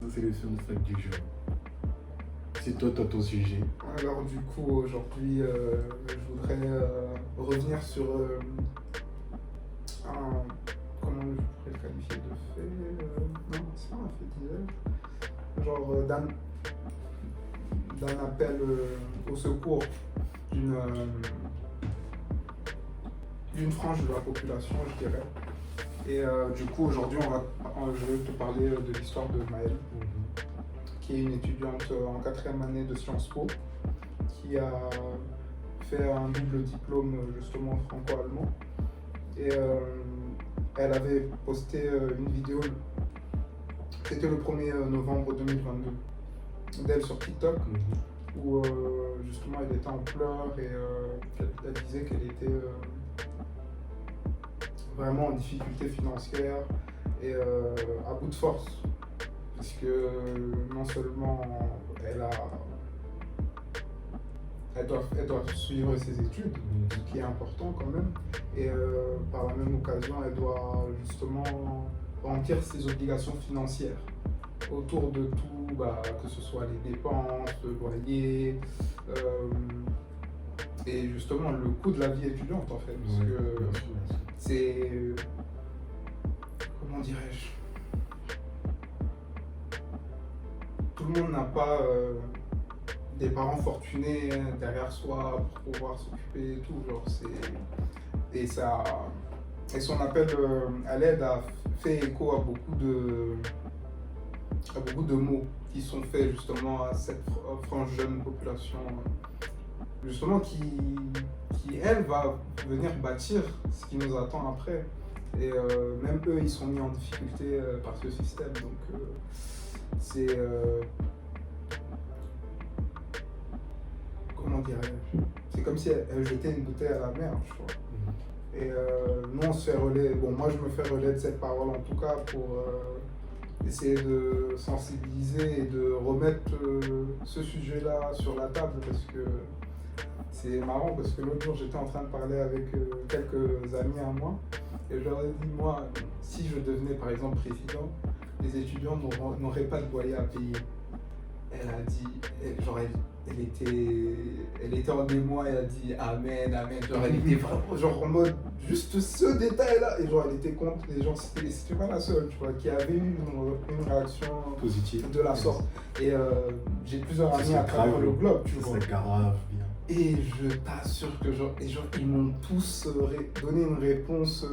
sélection de sac du jour. Si toi, tu as ton sujet. Alors du coup, aujourd'hui, je voudrais revenir sur un... Comment je pourrais le qualifier de fait non, c'est pas un fait divers. Genre d'un appel au secours d'une frange de la population, je dirais. Et du coup, aujourd'hui, je vais te parler de l'histoire de Maëlle, qui est une étudiante en 4e année de Sciences Po, qui a fait un double diplôme justement franco-allemand. Et elle avait posté une vidéo, c'était le 1er novembre 2022, d'elle sur TikTok, où justement elle était en pleurs et elle disait qu'elle était vraiment en difficulté financière et à bout de force. Puisque non seulement elle doit suivre ses études, ce qui est important quand même, et par la même occasion, elle doit justement remplir ses obligations financières autour de tout, que ce soit les dépenses, le loyer, et justement le coût de la vie étudiante en fait, parce que c'est, comment dirais-je, tout le monde n'a pas des parents fortunés derrière soi pour pouvoir s'occuper et tout, genre et ça, et son appel à l'aide a fait écho à beaucoup de mots qui sont faits justement à cette frange jeune population, justement qui elle va venir bâtir ce qui nous attend après, et même eux ils sont mis en difficulté par ce système, donc c'est comment dirais-je, c'est comme si elle jetait une bouteille à la mer, je crois. Et nous on se fait relais, bon moi je me fais relais de cette parole en tout cas pour essayer de sensibiliser et de remettre ce sujet-là sur la table, parce que c'est marrant, parce que l'autre jour j'étais en train de parler avec quelques amis à moi et je leur ai dit, moi si je devenais par exemple président, les étudiants n'auraient pas de loyer à payer. Elle a dit, genre elle était en émoi, elle a dit amen, amen, genre elle était vraiment genre en mode juste ce détail là, et genre elle était contre, et genre c'était pas la seule, tu vois, qui avait eu une réaction positive de la sorte. Et j'ai plusieurs amis à travers le globe, tu vois. C'est grave bien. Et je t'assure que genre ils m'ont tous donné une réponse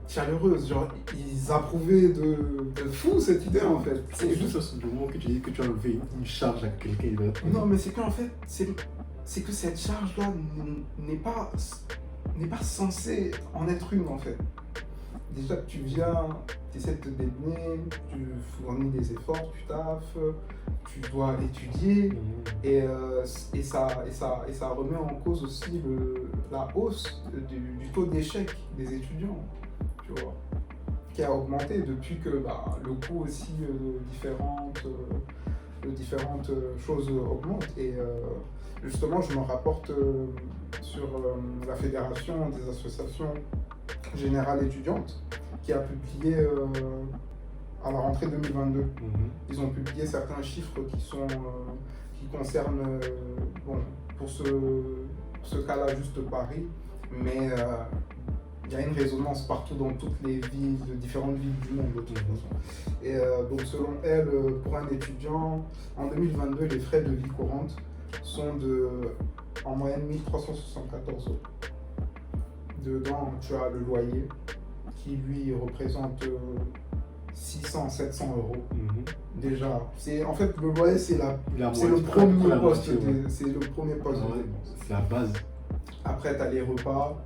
chaleureuse, genre ils approuvaient de fou cette idée en fait. C'est juste le moment que tu dis que tu as enlevé une charge à quelqu'un. Non, mais c'est qu'en fait, c'est que cette charge-là n'est pas censée en être une en fait. Déjà que tu viens, tu essaies de te démener, tu fournis des efforts, tu taffes, tu dois étudier, et ça remet en cause aussi la hausse du taux d'échec des étudiants, tu vois, qui a augmenté depuis que le coût aussi de différentes choses augmente. Et justement, je me rapporte sur la Fédération des associations générales étudiantes qui a publié à la rentrée 2022. Ils ont publié certains chiffres qui concernent, pour ce cas-là, juste Paris, mais il y a une résonance partout dans toutes les villes, différentes villes du monde de toute façon. Et donc selon elle, pour un étudiant, en 2022, les frais de vie courante sont en moyenne 1374 €. Dedans, tu as le loyer qui lui représente 600-700 €. Déjà, en fait le loyer c'est le premier poste de dépense. C'est la base. Après, tu as les repas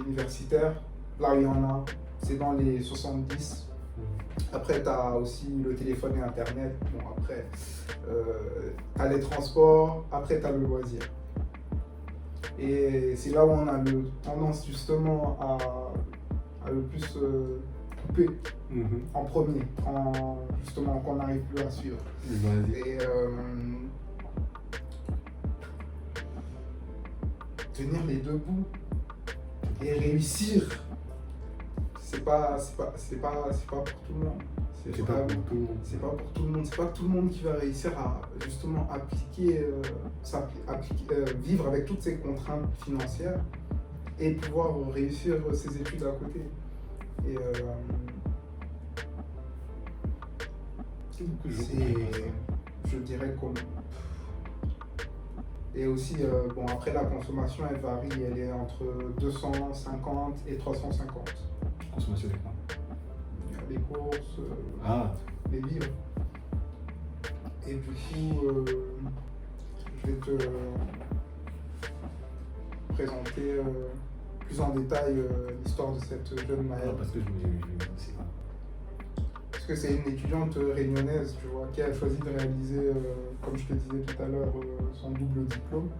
universitaires, là où il y en a, c'est dans les 70. Après, tu as aussi le téléphone et Internet. Bon, après, tu as les transports. Après, tu as le loisir. Et c'est là où on a tendance justement à le plus couper en premier, justement qu'on n'arrive plus à suivre. Et tenir les deux bouts et réussir, c'est pas pour tout le monde. C'est pas pour tout le monde. C'est pas pour tout le monde. C'est pas tout le monde qui va réussir à justement appliquer, vivre avec toutes ces contraintes financières et pouvoir réussir ses études à côté. Et je dirais comme. Et aussi, bon, après la consommation, elle varie, elle est entre 250 et 350. Consommation des quoi? Les courses, les livres. Et du coup, je vais te présenter plus en détail l'histoire de cette jeune Maëlle. Parce que je me sais pas. Parce que c'est une étudiante réunionnaise, tu vois, qui a choisi de réaliser, comme je te disais tout à l'heure, son double diplôme.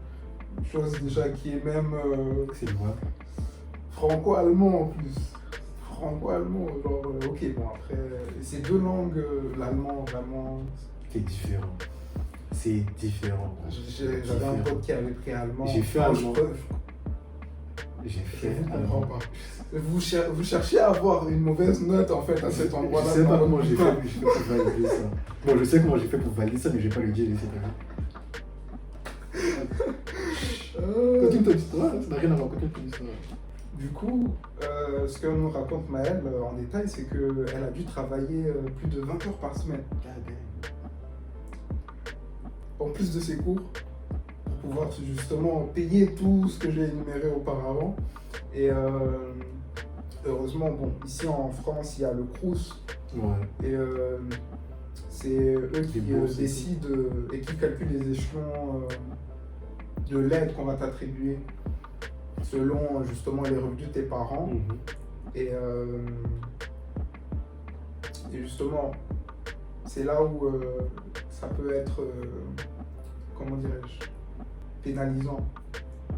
Une chose déjà qui est même C'est quoi? franco-allemand en plus. Franco-allemand, genre, ok, bon, après, c'est deux langues, l'allemand, vraiment. C'est différent. C'est différent. J'avais un pote qui avait pris allemand. J'ai fait allemand. J'ai fait Je allemand. comprends pas. Vous cherchez à avoir une mauvaise note en fait à cet endroit-là. Je sais pas comment j'ai fait pour valider ça. Bon, je sais comment j'ai fait pour valider ça, mais je vais pas le dire ici. Continue ton histoire, ça n'a rien à voir, continue ton histoire. Du coup, ce que nous raconte Maëlle en détail, c'est qu'elle a dû travailler plus de 20 heures par semaine. En plus de ses cours, pour pouvoir justement payer tout ce que j'ai énuméré auparavant. Et heureusement, bon, ici en France, il y a le Crous. Ouais. Et c'est eux qui bourses, décident et qui calculent les échelons de l'aide qu'on va t'attribuer selon justement les revenus de tes parents. Et justement, c'est là où ça peut être, comment dirais-je, pénalisant.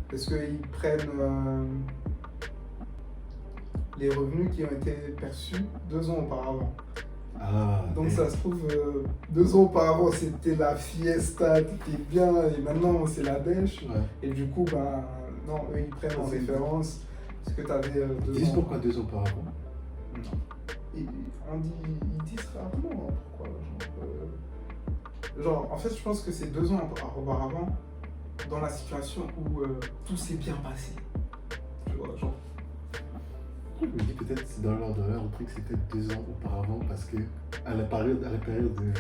Parce qu'ils prennent les revenus qui ont été perçus 2 ans auparavant. Donc ça se trouve, 2 ans auparavant, c'était la fiesta, t'étais bien, et maintenant c'est la dèche. Ouais. Et du coup, ben, non, eux ils prennent en référence ce que tu avais 2 ans. Dis pourquoi 2 ans auparavant? Non. Ils disent rarement pourquoi. Genre, en fait, je pense que c'est 2 ans auparavant, dans la situation où tout s'est bien passé. Tu vois, genre. Je me dis peut-être c'est dans l'ordre de l'heure, on que c'était 2 ans auparavant parce que à la période de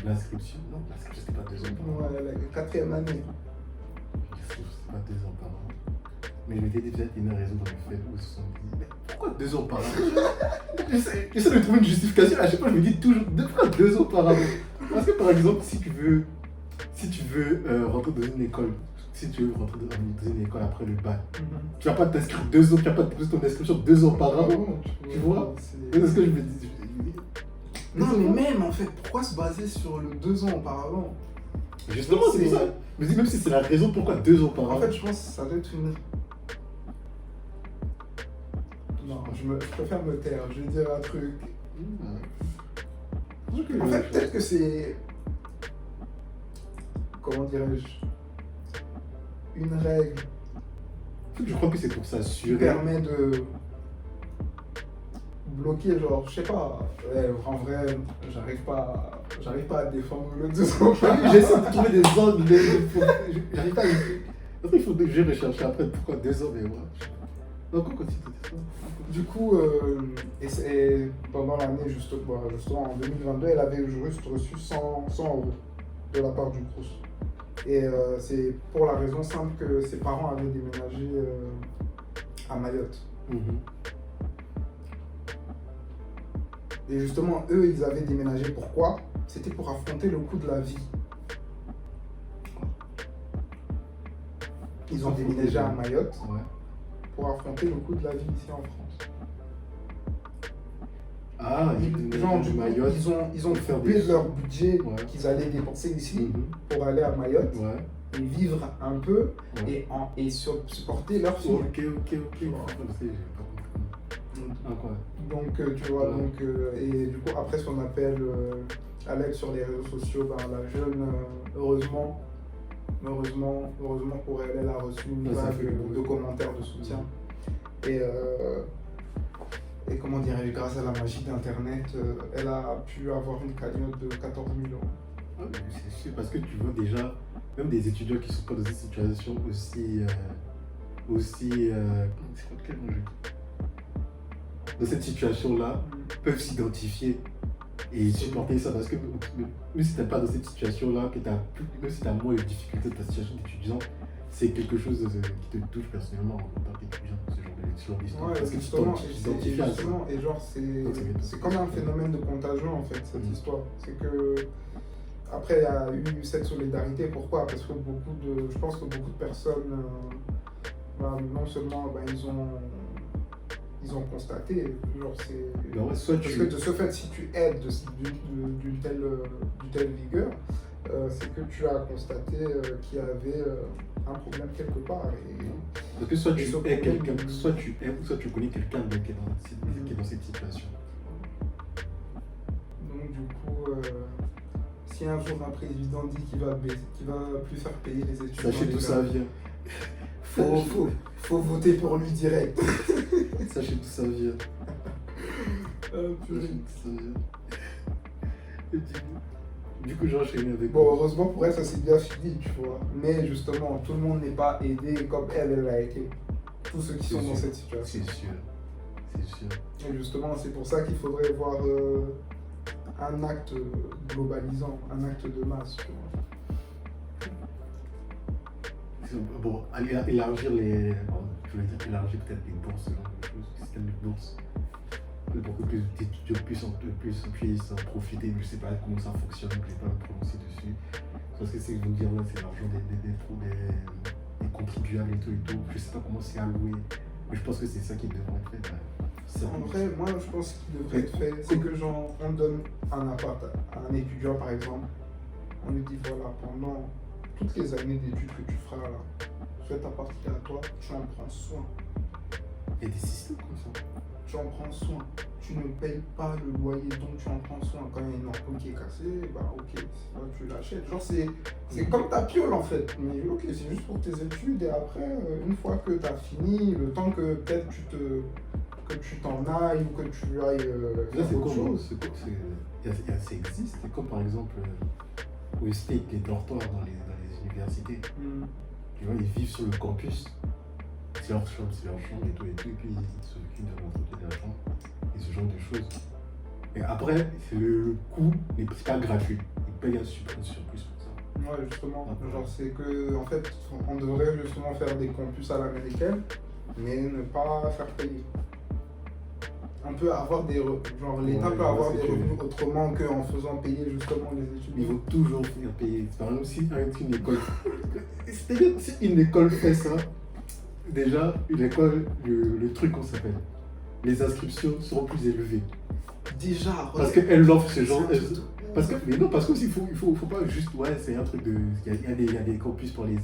l'inscription, non, l'inscription c'était pas 2 ans auparavant. Ouais, la 4e année. L'inscription c'était pas 2 ans auparavant. Mais je m'étais dit peut-être une raison dans le fait où ils se sont dit, mais pourquoi 2 ans auparavant? J'essaie de trouver une justification, à chaque fois je me dis toujours, pourquoi 2 ans auparavant? Parce que par exemple, si tu veux rentrer dans une école, si tu veux rentrer dans une école après le bac, tu vas pas t'inscrire 2 ans, tu vas pas déposer ton inscription 2 ans auparavant. Tu vois? C'est ce que je me dis. Non, mais même en fait, pourquoi se baser sur le 2 ans auparavant? Justement, c'est pour ça. Je me dis, même si c'est la raison pourquoi 2 ans auparavant. En fait, je pense que ça doit être une. Non, je préfère me taire, je vais dire un truc. En fait, peut-être que c'est. Comment dirais-je? Une règle Je crois que c'est pour qui s'assurer. permet de bloquer, genre, je sais pas. Ouais, en vrai, j'arrive pas à défendre le 2 ans. J'essaie de trouver des angles, j'arrive pas à. Après, il faut que je recherche après pourquoi 2 ans, mais ouais. Donc, on continue. Du coup, et pendant l'année, justement, en 2022, elle avait juste reçu 100 € de la part du Crous. Et c'est pour la raison simple que ses parents avaient déménagé à Mayotte. Et justement, eux, ils avaient déménagé. Pourquoi? C'était pour affronter le coût de la vie. Ils ont déménagé à Mayotte pour affronter le coût de la vie ici en France. Mayotte. Ils ont coupé leur budget qu'ils allaient dépenser ici pour aller à Mayotte et vivre un peu et supporter leur fille. Ok. Donc, tu vois, et du coup, après ce qu'on appelle à l'aide sur les réseaux sociaux, ben, la jeune, heureusement pour elle, elle a reçu une vague de commentaires de soutien. Et Et comment dirais-je, grâce à la magie d'Internet, elle a pu avoir une cagnotte de 14 000 euros. Ouais, mais c'est sûr, parce que tu vois déjà, même des étudiants qui sont pas dans une situation c'est quoi quel mot je dis dans cette situation-là, peuvent s'identifier et supporter ça. Parce que même si tu n'es pas dans cette situation-là, même si tu as moins de difficultés de ta situation d'étudiant, c'est quelque chose qui te touche personnellement en tant qu'étudiant, ce genre d'histoire. Ouais, parce que justement, tu t'identifies à ça. et genre, c'est comme un phénomène de contagion en fait, cette histoire. C'est que, après, il y a eu cette solidarité. Pourquoi? Parce que je pense que beaucoup de personnes, non seulement ils ont constaté, genre c'est... Ben ouais, Parce que de ce fait, si tu aides d'une telle vigueur, c'est que tu as constaté qu'il y avait un problème quelque part. Parce que soit tu ce es quelqu'un, problème- soit tu aimes, ou soit tu connais quelqu'un qui est dans cette situation. Donc du coup, si un jour un président dit qu'il va plus faire payer les étudiants, Sachez d'où ça vient. faut voter pour lui direct. Sachez d'où ça vient. Purée. Sachez d'où ça vient. Et du coup, j'ai enchaîné avec. Bon, heureusement pour elle, ça s'est bien fini, tu vois. Mais justement, tout le monde n'est pas aidé comme elle a été. Tous ceux qui C'est sont dans sûr. cette situation. C'est sûr. C'est sûr. Et justement, c'est pour ça qu'il faudrait voir un acte globalisant, un acte de masse, tu vois. Bon, élargir élargir peut-être les bourses, ce genre de choses, le système de bourses. Pour que plus d'étudiants puissent en profiter. Je sais pas comment ça fonctionne, je ne vais pas me prononcer dessus. Parce que c'est dire, ouais, c'est l'argent des contribuables et tout. Je sais pas comment c'est alloué. Mais je pense que c'est ça qui devrait être fait. En vrai, moi, je pense qu'il devrait être fait, c'est que genre, on donne un appart à un étudiant, par exemple. On lui dit, voilà, pendant toutes les années d'études que tu feras là, cet appart qui est à toi, tu en prends soin. Il y a des systèmes comme ça. Tu en prends soin. Tu ne payes pas le loyer, donc tu en prends soin. Quand il y a une ampoule qui est cassée, bah ok, là, tu l'achètes. Genre, c'est comme ta piole en fait. Mais ok, c'est juste pour tes études et après, une fois que tu as fini, le temps que peut-être tu t'en ailles ou que tu ailles Là, faire c'est autre comme. chose. Ça existe. C'est comme par exemple au States, les dortoirs dans les universités. Tu vois, ils vivent sur le campus. C'est leur chambre et tout, et puis ils s'occupent de l'entretien de la chambre et ce genre de choses. Et après, le coût n'est pas gratuit. Ils payent un surplus pour ça. Ouais, justement. Ah, Genre, c'est que, en fait, on devrait justement faire des campus à l'américaine, mais ne pas faire payer. On peut avoir genre, l'État peut avoir des revenus autrement qu'en faisant payer justement les étudiants. Ils vont toujours faire payer. Par exemple, si une école. C'est-à-dire, si une école fait ça, déjà, une école, le truc qu'on s'appelle, les inscriptions seront plus élevées. Déjà, Parce qu'elle offre ce genre. Mais non, parce qu'il faut pas juste. Ouais, c'est un truc de. Il y a des campus pour les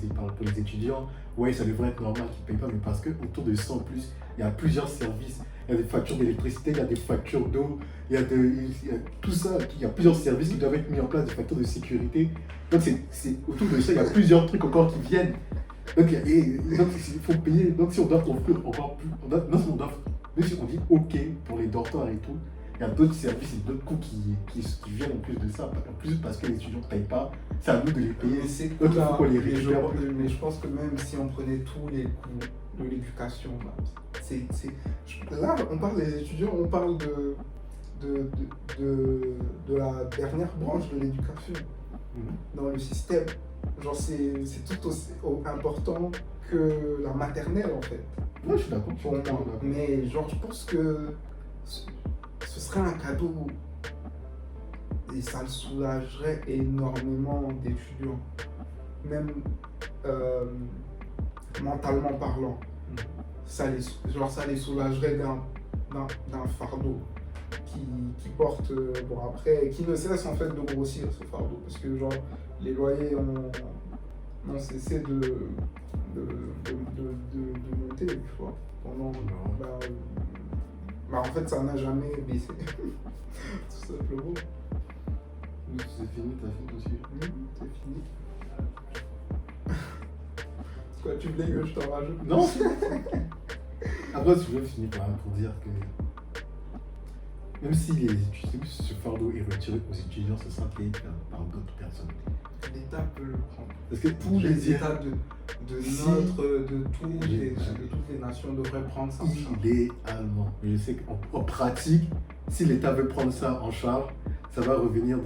étudiants. Ouais, ça devrait être normal qu'ils ne payent pas, mais parce qu'autour de ça, en plus, il y a plusieurs services. Il y a des factures d'électricité, il y a des factures d'eau, il y a tout ça. Il y a plusieurs services qui doivent être mis en place, des factures de sécurité. Donc, c'est autour de ça, il y a plusieurs trucs encore qui viennent. Donc, il faut payer. Donc, si on doit offrir encore plus. Même si on dit OK pour les dortoirs et tout, il y a d'autres services et d'autres coûts qui viennent en plus de ça. En plus, parce que les étudiants ne payent pas, c'est à nous de les payer. Mais c'est Donc, il cool, faut qu'on les récupère. mais je pense que même si on prenait tous les coûts de l'éducation, là, on parle des étudiants, on parle de la dernière branche de l'éducation dans le système. Genre, c'est tout aussi important que la maternelle en fait. Moi, je suis d'accord. Pour moi. Mais genre, je pense que ce serait un cadeau et ça le soulagerait énormément d'étudiants, même mentalement parlant. Ça les soulagerait d'un fardeau qui porte, après, qui ne cesse en fait de grossir ce fardeau, parce que genre les loyers ont cessé de monter, tu vois, pendant, en fait ça n'a jamais baissé, tout simplement. C'est fini, t'as fini aussi. C'est fini. Quoi, tu voulais que je t'en rajoute? Non. Après, je vais finir par pour dire que Même si ce fardeau est retiré aux étudiants, ce sera payé par d'autres personnes. L'État peut le prendre. Parce que Tous les États de Si- toutes les nations devraient prendre ça en charge. idéalement. Mais je sais qu'en pratique, si l'État veut prendre ça en charge, ça va revenir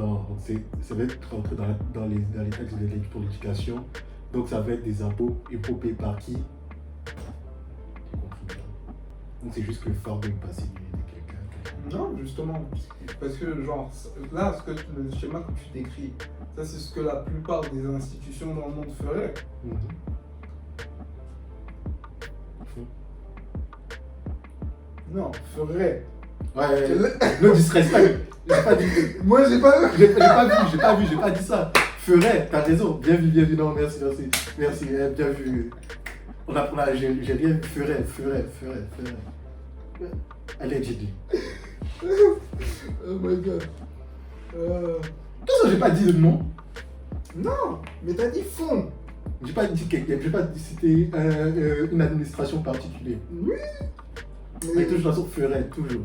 ça va être rentré dans les taxes pour l'éducation. Donc ça va être des impôts payés par qui? Les contribuables. Donc c'est juste que le fardeau est passé de quelqu'un. Non, justement. Parce que, genre, là, le schéma que tu décris, ça, c'est ce que la plupart des institutions dans le monde feraient. Mhm. Non, feraient. Ouais, le disrespect. J'ai pas dit. Moi, j'ai pas. J'ai pas dit ça. Ferait, t'as raison. Bien vu, non, merci, bien vu. J'ai rien vu, ferait. Allegedly. Oh my god. Tout ça, j'ai pas dit le nom. Non, mais t'as dit fond. J'ai pas dit c'était une administration particulière. Oui. Mais de toute façon, ferait, toujours.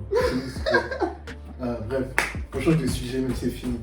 Bref, on change de sujet, même si c'est fini.